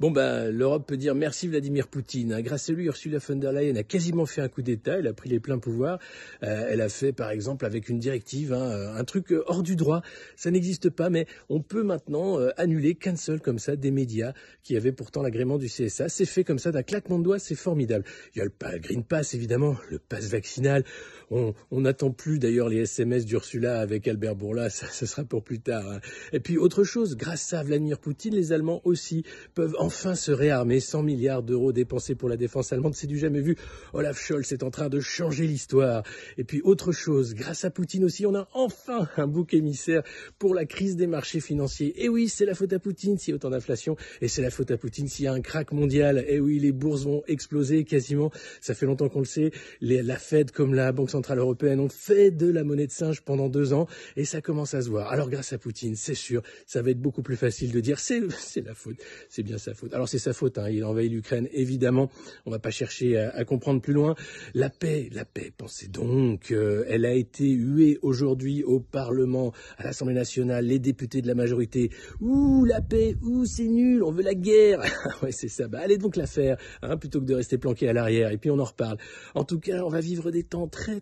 Bon, ben, l'Europe peut dire merci Vladimir Poutine. Grâce à lui, Ursula von der Leyen a quasiment fait un coup d'État. Elle a pris les pleins pouvoirs. Elle a fait, par exemple, avec une directive, un truc hors du droit. Ça n'existe pas, mais on peut maintenant annuler, cancel comme ça, des médias qui avaient pourtant l'agrément du CSA. C'est fait comme ça d'un claquement de doigts, c'est formidable. Il y a le Green Pass, évidemment, le pass vaccinal. On n'attend plus d'ailleurs les SMS d'Ursula avec Albert Bourla, ça sera pour plus tard. Hein. Et puis autre chose, grâce à Vladimir Poutine, les Allemands aussi peuvent enfin se réarmer. 100 milliards d'euros dépensés pour la défense allemande, c'est du jamais vu. Olaf Scholz est en train de changer l'histoire. Et puis autre chose, grâce à Poutine aussi, on a enfin un bouc émissaire pour la crise des marchés financiers. Et oui, c'est la faute à Poutine s'il y a autant d'inflation, et c'est la faute à Poutine s'il y a un krach mondial. Et oui, les bourses vont exploser quasiment, ça fait longtemps qu'on le sait. La Fed comme la Banque centrale européenne ont fait de la monnaie de singe pendant 2 ans et ça commence à se voir. Alors grâce à Poutine, c'est sûr, ça va être beaucoup plus facile de dire c'est la faute, c'est bien sa faute. Alors c'est sa faute, hein, il a envahi l'Ukraine, évidemment, on va pas chercher à comprendre plus loin. La paix, pensez donc, elle a été huée aujourd'hui au Parlement, à l'Assemblée nationale, les députés de la majorité. Ouh, la paix, ouh, c'est nul, on veut la guerre. Ouais, c'est ça, bah allez donc la faire, hein, plutôt que de rester planqué à l'arrière, et puis on en reparle. En tout cas, on va vivre des temps très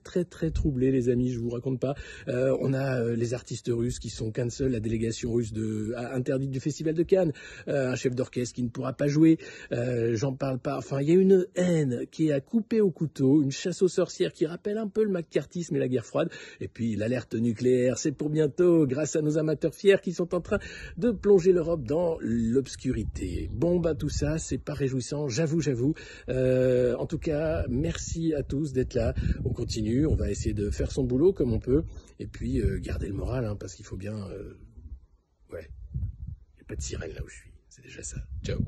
troublés, les amis, je vous raconte pas. On a les artistes russes qui sont cancel, la délégation russe interdite du Festival de Cannes, un chef d'orchestre qui ne pourra pas jouer, j'en parle pas. Enfin, il y a une haine qui est à couper au couteau, une chasse aux sorcières qui rappelle un peu le macartisme et la guerre froide. Et puis l'alerte nucléaire, c'est pour bientôt, grâce à nos amateurs fiers qui sont en train de plonger l'Europe dans l'obscurité. Bon, bah tout ça, c'est pas réjouissant, j'avoue. En tout cas, merci à tous d'être là. On continue, on va essayer de faire son boulot comme on peut, et puis garder le moral, hein, parce qu'il faut bien... Ouais, il n'y a pas de sirène là où je suis, c'est déjà ça. Ciao.